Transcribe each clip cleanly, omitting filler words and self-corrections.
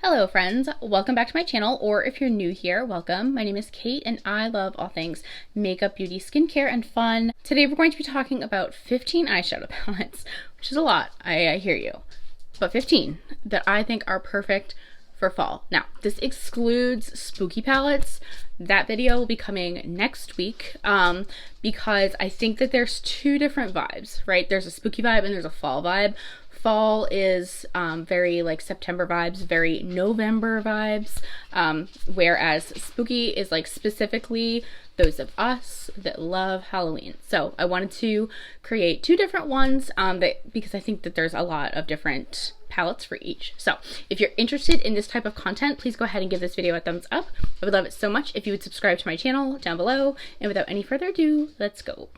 Hello friends, welcome back to my channel, or if you're new here, welcome. My name is Kate and I love all things makeup, beauty, skincare, and fun. Today we're going to be talking about 15 eyeshadow palettes, which is a lot, I hear you, but 15 that I think are perfect for fall. Now, this excludes spooky palettes. That video will be coming next week because I think that there's two different vibes, right? There's a spooky vibe and there's a fall vibe. Fall is very like September vibes, very November vibes, whereas spooky is like specifically those of us that love Halloween. So I wanted to create two different ones because I think that there's a lot of different palettes for each. So if you're interested in this type of content, please go ahead and give this video a thumbs up. I would love it so much if you would subscribe to my channel down below. And without any further ado, let's go.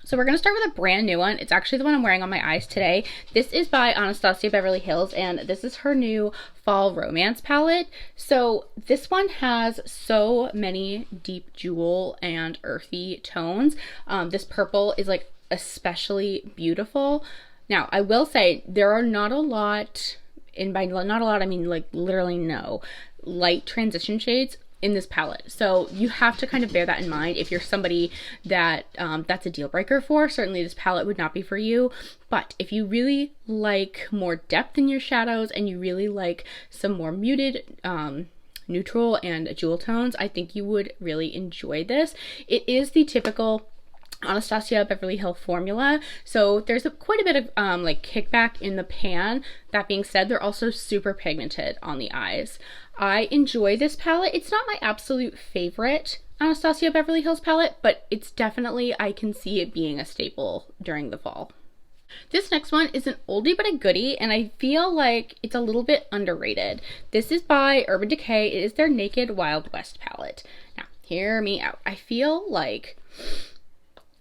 So we're going to start with a brand new one. It's actually the one I'm wearing on my eyes today. This is by Anastasia Beverly Hills, and this is her new Fall Romance palette. So this one has so many deep jewel and earthy tones. This purple is like especially beautiful. Now, I will say there are not a lot, and by not a lot, I mean like literally no, light transition shades in this palette. So you have to kind of bear that in mind if you're somebody that that's a deal breaker for. Certainly this palette would not be for you, but if you really like more depth in your shadows and you really like some more muted neutral and jewel tones, I think you would really enjoy this. It is the typical Anastasia Beverly Hills formula, so there's quite a bit of like kickback in the pan. That being said, they're also super pigmented on the eyes. I enjoy this palette. It's not my absolute favorite Anastasia Beverly Hills palette, but it's definitely, I can see it being a staple during the fall. This next one is an oldie but a goodie, and I feel like it's a little bit underrated. This is by Urban Decay. It is their Naked Wild West palette. Now, hear me out. I feel like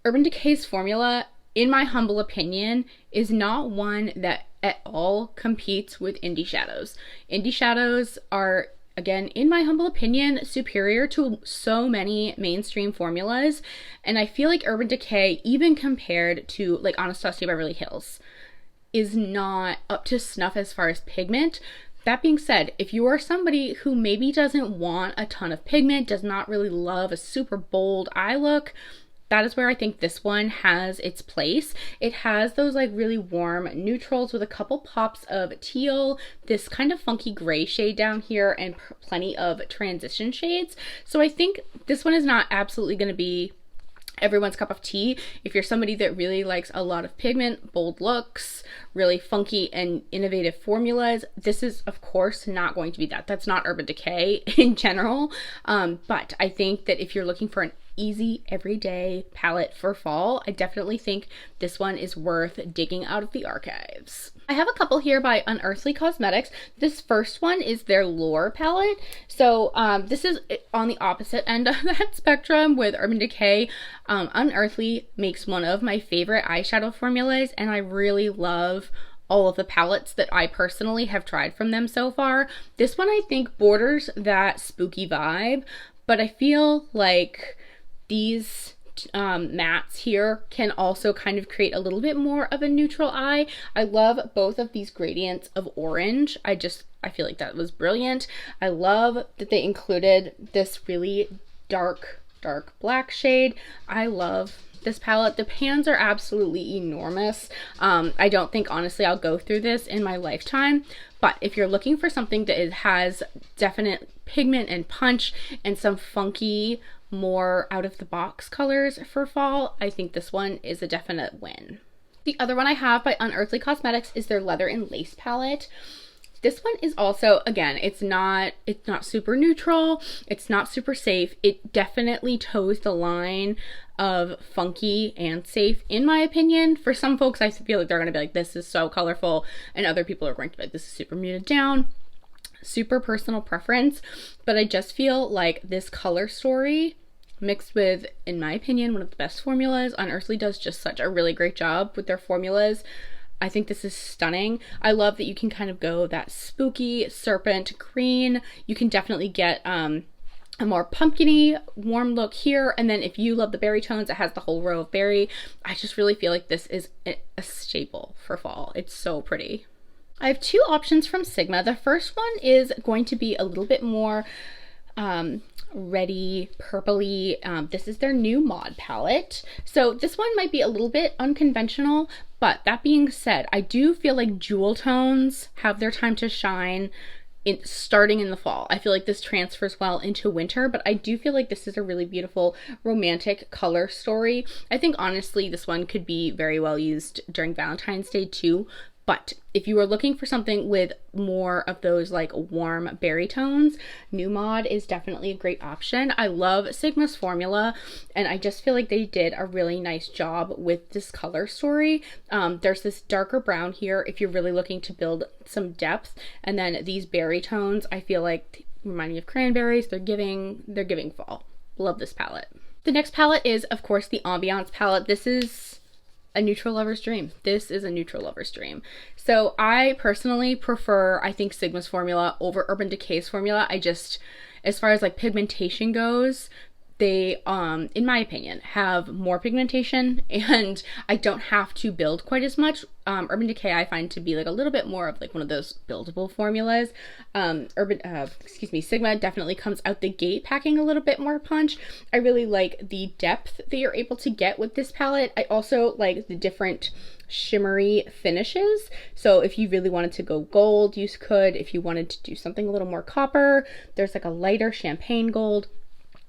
Urban Decay's formula, in my humble opinion, is not one that at all competes with Indie Shadows. Indie Shadows are, again, in my humble opinion, superior to so many mainstream formulas, and I feel like Urban Decay, even compared to like Anastasia Beverly Hills, is not up to snuff as far as pigment. That being said, if you are somebody who maybe doesn't want a ton of pigment, does not really love a super bold eye look, that is where I think this one has its place. It has those like really warm neutrals with a couple pops of teal, this kind of funky gray shade down here, and plenty of transition shades. So I think this one is not absolutely going to be everyone's cup of tea. If you're somebody that really likes a lot of pigment, bold looks, really funky and innovative formulas, this is of course not going to be that. That's not Urban Decay in general. But I think that if you're looking for an easy everyday palette for fall, I definitely think this one is worth digging out of the archives. I have a couple here by Unearthly Cosmetics. This first one is their Lure palette. So this is on the opposite end of that spectrum with Urban Decay. Unearthly makes one of my favorite eyeshadow formulas, and I really love all of the palettes that I personally have tried from them so far. This one I think borders that spooky vibe, but I feel like these mattes here can also kind of create a little bit more of a neutral eye. I love both of these gradients of orange. I feel like that was brilliant. I love that they included this really dark black shade. I love this palette. The pans are absolutely enormous. I don't think honestly I'll go through this in my lifetime, but if you're looking for something that has definite pigment and punch and some funky, more out of the box colors for fall, I think this one is a definite win. The other one I have by Unearthly Cosmetics is their Leather and Lace palette. This one is also, again, it's not super neutral, it's not super safe. It definitely toes the line of funky and safe, in my opinion. For some folks, I feel like they're going to be like, this is so colorful, and other people are going to be like, this is super muted down. Super personal preference, but I just feel like this color story mixed with, in my opinion, one of the best formulas. Unearthly does just such a really great job with their formulas. I think this is stunning. I love that you can kind of go that spooky serpent green. You can definitely get a more pumpkin-y warm look here, and then if you love the berry tones, it has the whole row of berry. I just really feel like this is a staple for fall. It's so pretty. I have two options from Sigma. The first one is going to be a little bit more reddy, purpley. This is their new mod palette. So this one might be a little bit unconventional, but that being said, I do feel like jewel tones have their time to shine starting in the fall. I feel like this transfers well into winter, but I do feel like this is a really beautiful romantic color story. I think honestly this one could be very well used during Valentine's Day too. But if you are looking for something with more of those like warm berry tones, New Mod is definitely a great option. I love Sigma's formula, and I just feel like they did a really nice job with this color story. There's this darker brown here if you're really looking to build some depth, and then these berry tones I feel like remind me of cranberries. They're giving fall. Love this palette. The next palette is of course the Ambiance palette. This is a neutral lover's dream. This is a neutral lover's dream. So I personally prefer, I think, Sigma's formula over Urban Decay's formula. As far as like pigmentation goes, they, in my opinion, have more pigmentation, and I don't have to build quite as much. Urban Decay I find to be like a little bit more of like one of those buildable formulas. Sigma definitely comes out the gate packing a little bit more punch. I really like the depth that you're able to get with this palette. I also like the different shimmery finishes. So if you really wanted to go gold, you could. If you wanted to do something a little more copper, there's like a lighter champagne gold.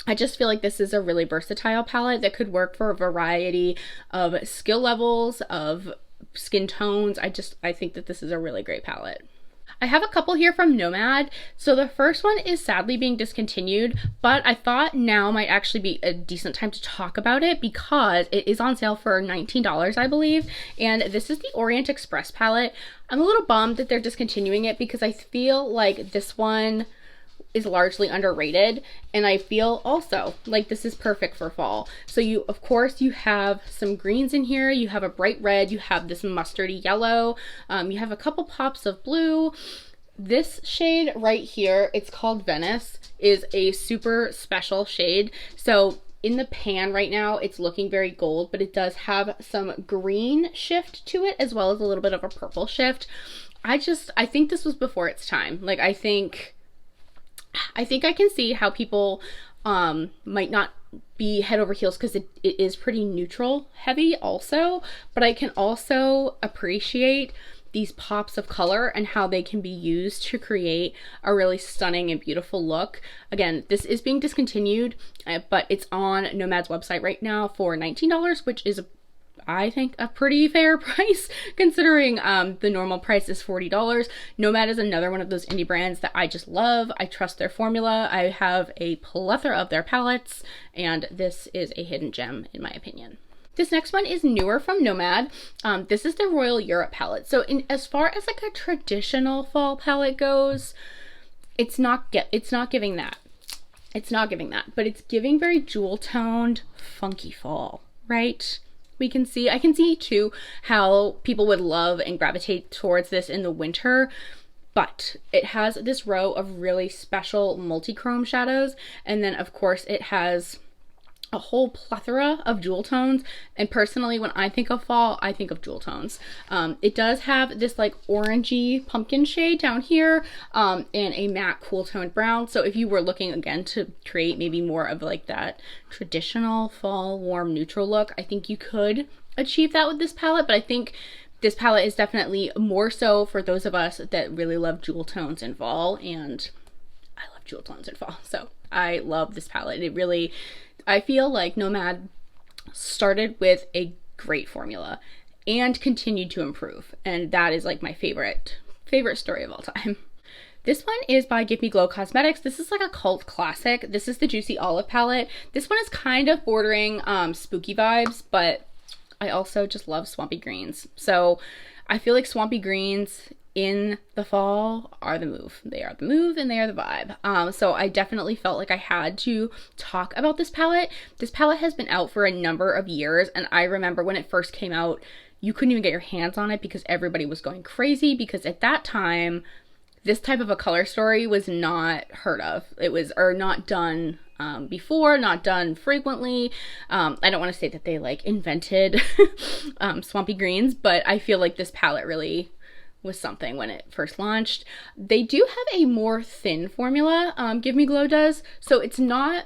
I just feel like this is a really versatile palette that could work for a variety of skill levels, of skin tones. I think that this is a really great palette. I have a couple here from Nomad. So the first one is sadly being discontinued, but I thought now might actually be a decent time to talk about it because it is on sale for $19, I believe. And this is the Orient Express palette. I'm a little bummed that they're discontinuing it because I feel like this one is largely underrated, and I feel also like this is perfect for fall. So you, of course, you have some greens in here, you have a bright red, you have this mustardy yellow, you have a couple pops of blue. This shade right here, it's called Venice, is a super special shade. So in the pan right now, it's looking very gold, but it does have some green shift to it as well as a little bit of a purple shift. I think this was before its time. Like, I think I can see how people might not be head over heels because it is pretty neutral heavy also, but I can also appreciate these pops of color and how they can be used to create a really stunning and beautiful look. Again, this is being discontinued, but it's on Nomad's website right now for $19, which is I think a pretty fair price considering the normal price is $40. Nomad is another one of those indie brands that I just love. I trust their formula. I have a plethora of their palettes, and this is a hidden gem in my opinion. This next one is newer from Nomad. This is the Royal Europe palette. So as far as like a traditional fall palette goes, it's not giving that. It's not giving that, but it's giving very jewel toned, funky fall, right? I can see too how people would love and gravitate towards this in the winter, but it has this row of really special multi-chrome shadows, and then of course it has a whole plethora of jewel tones, and personally when I think of fall, I think of jewel tones. It does have this like orangey pumpkin shade down here, and a matte cool toned brown. So if you were looking again to create maybe more of like that traditional fall warm neutral look, I think you could achieve that with this palette. But I think this palette is definitely more so for those of us that really love jewel tones in fall, and I love jewel tones in fall, so I love this palette. I feel like Nomad started with a great formula and continued to improve, and that is like my favorite story of all time. This one is by Give Me Glow Cosmetics. This is like a cult classic. This is the Juicy Olive palette. This one is kind of bordering spooky vibes, but I also just love swampy greens. So I feel like swampy greens in the fall are the move. They are the move and they are the vibe. So I definitely felt like I had to talk about this palette. This palette has been out for a number of years, and I remember when it first came out, you couldn't even get your hands on it because everybody was going crazy, because at that time, this type of a color story was not heard of. It was, or not done before, not done frequently. I don't want to say that they like invented swampy greens, but I feel like this palette really was something when it first launched. They do have a more thin formula, Give Me Glow does, so it's not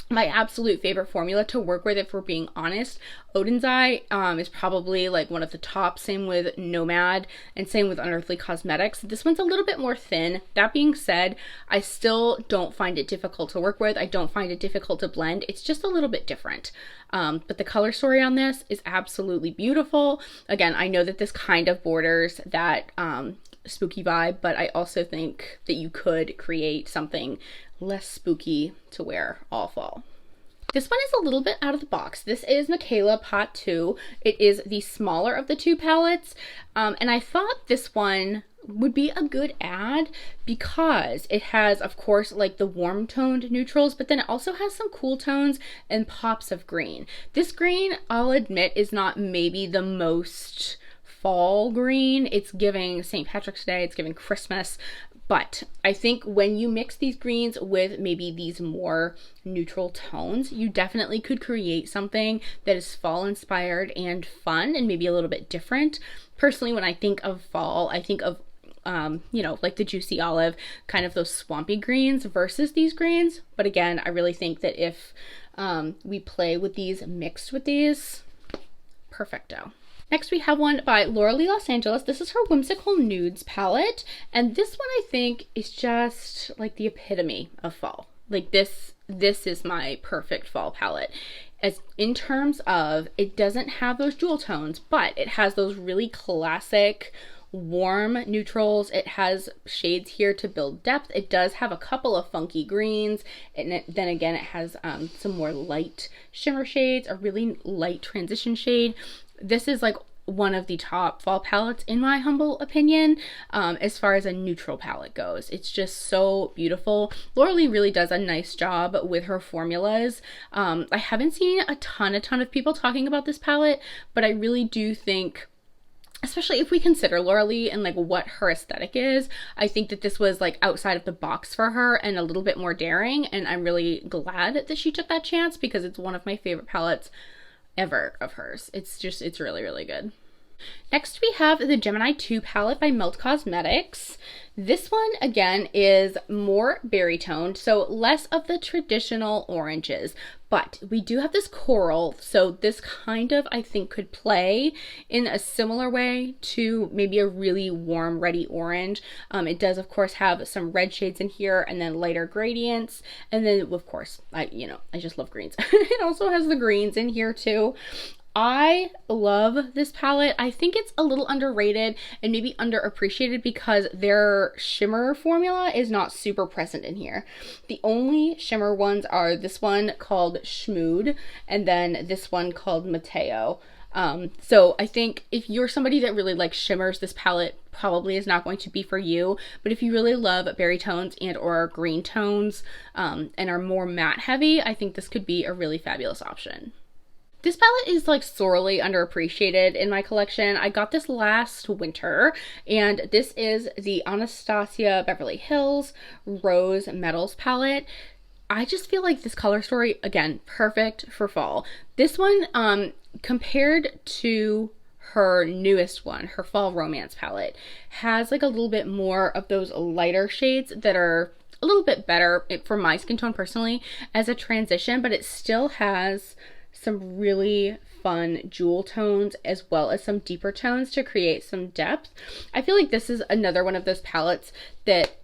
my absolute favorite formula to work with, if we're being honest. Odin's Eye is probably like one of the top, same with Nomad, and same with Unearthly Cosmetics. This one's a little bit more thin. That being said, I still don't find it difficult to work with. I don't find it difficult to blend. It's just a little bit different. But the color story on this is absolutely beautiful. Again, I know that this kind of borders that spooky vibe, but I also think that you could create something less spooky to wear all fall. This one is a little bit out of the box. This is Michaela Pot 2. It is the smaller of the two palettes, and I thought this one would be a good add because it has, of course, like the warm toned neutrals, but then it also has some cool tones and pops of green. This green, I'll admit, is not maybe the most fall green. It's giving St. Patrick's Day, it's giving Christmas, but I think when you mix these greens with maybe these more neutral tones, you definitely could create something that is fall inspired and fun and maybe a little bit different. Personally, when I think of fall, I think of you know, like the Juicy Olive, kind of those swampy greens versus these greens. But again, I really think that if we play with these mixed with these, perfecto. Next we have one by Laura Lee Los Angeles. This is her Whimsical Nudes palette, and this one I think is just like the epitome of fall. Like this is my perfect fall palette. As in terms of, it doesn't have those jewel tones, but it has those really classic warm neutrals. It has shades here to build depth. It does have a couple of funky greens, and then again it has some more light shimmer shades, a really light transition shade. This is like one of the top fall palettes in my humble opinion, as far as a neutral palette goes. It's just so beautiful. Laura Lee really does a nice job with her formulas. I haven't seen a ton of people talking about this palette, but I really do think, especially if we consider Laura Lee and like what her aesthetic is, I think that this was like outside of the box for her and a little bit more daring, and I'm really glad that she took that chance because it's one of my favorite palettes ever of hers. It's really, really good. Next we have the Gemini 2 palette by Melt Cosmetics. This one again is more berry toned, so less of the traditional oranges, but we do have this coral, so this kind of I think could play in a similar way to maybe a really warm ready orange. It does of course have some red shades in here and then lighter gradients, and then of course I just love greens. It also has the greens in here too. I love this palette. I think it's a little underrated and maybe underappreciated because their shimmer formula is not super present in here. The only shimmer ones are this one called Schmood and then this one called Mateo. So I think if you're somebody that really likes shimmers, this palette probably is not going to be for you. But if you really love berry tones and or green tones and are more matte heavy, I think this could be a really fabulous option. This palette is like sorely underappreciated in my collection. I got this last winter, and this is the Anastasia Beverly Hills Rose Metals palette. I just feel like this color story, again, perfect for fall. This one, compared to her newest one, her Fall Romance palette, has like a little bit more of those lighter shades that are a little bit better for my skin tone personally as a transition, but it still has some really fun jewel tones as well as some deeper tones to create some depth. I feel like this is another one of those palettes that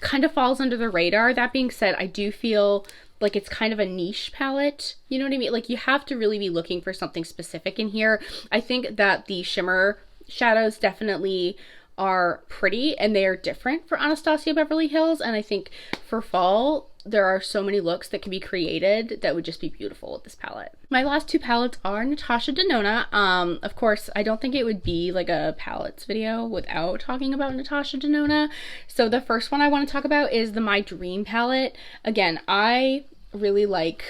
kind of falls under the radar. That being said, I do feel like it's kind of a niche palette, you know what I mean? Like you have to really be looking for something specific in here. I think that the shimmer shadows definitely are pretty and they are different for Anastasia Beverly Hills, and I think for fall there are so many looks that can be created that would just be beautiful with this palette. My last two palettes are Natasha Denona. Of course, I don't think it would be like a palettes video without talking about Natasha Denona. So the first one I want to talk about is the My Dream palette. Again, I really like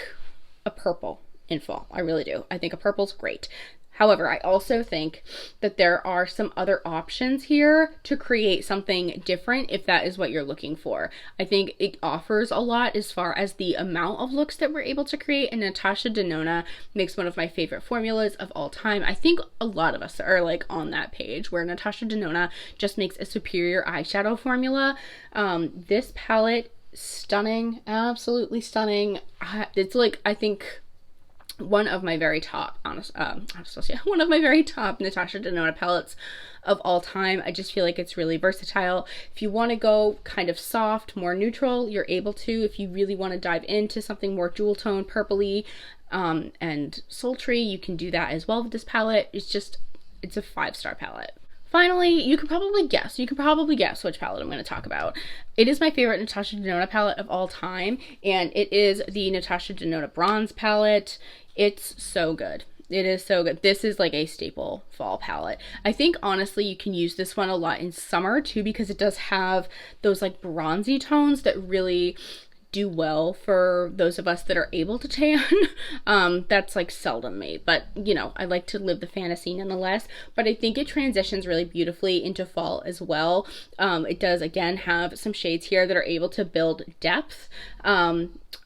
a purple in fall. I really do. I think a purple's great. However, I also think that there are some other options here to create something different if that is what you're looking for. I think it offers a lot as far as the amount of looks that we're able to create, and Natasha Denona makes one of my favorite formulas of all time. I think a lot of us are like on that page where Natasha Denona just makes a superior eyeshadow formula. This palette, stunning, absolutely stunning. It's like, I think, one of my very top, one of my very top Natasha Denona palettes of all time. I just feel like it's really versatile. If you want to go kind of soft, more neutral, you're able to. If you really want to dive into something more jewel tone, purpley, and sultry, you can do that as well with this palette. It's a 5-star palette. Finally, you can probably guess which palette I'm going to talk about. It is my favorite Natasha Denona palette of all time, and it is the Natasha Denona Bronze palette. It's so good. It is so good. This is like a staple fall palette. I think honestly you can use this one a lot in summer too, because it does have those like bronzy tones that really do well for those of us that are able to tan. That's like seldom me, but you know, I like to live the fantasy nonetheless. But I think it transitions really beautifully into fall as well. It does again have some shades here that are able to build depth.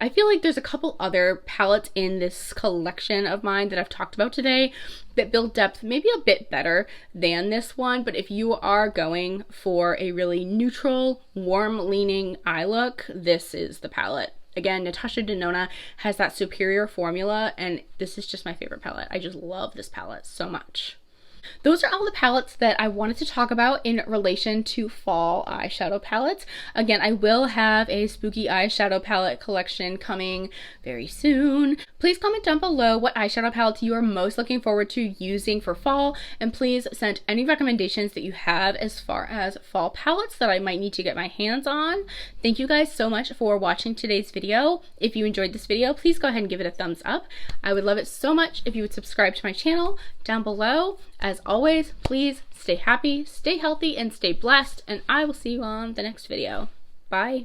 I feel like there's a couple other palettes in this collection of mine that I've talked about today that build depth maybe a bit better than this one, but if you are going for a really neutral, warm-leaning eye look, this is the palette. Again, Natasha Denona has that superior formula, and this is just my favorite palette. I just love this palette so much. Those are all the palettes that I wanted to talk about in relation to fall eyeshadow palettes. Again, I will have a spooky eyeshadow palette collection coming very soon. Please comment down below what eyeshadow palettes you are most looking forward to using for fall, and please send any recommendations that you have as far as fall palettes that I might need to get my hands on. Thank you guys so much for watching today's video. If you enjoyed this video, please go ahead and give it a thumbs up. I would love it so much if you would subscribe to my channel down below. As always, please stay happy, stay healthy, and stay blessed, and I will see you on the next video. Bye.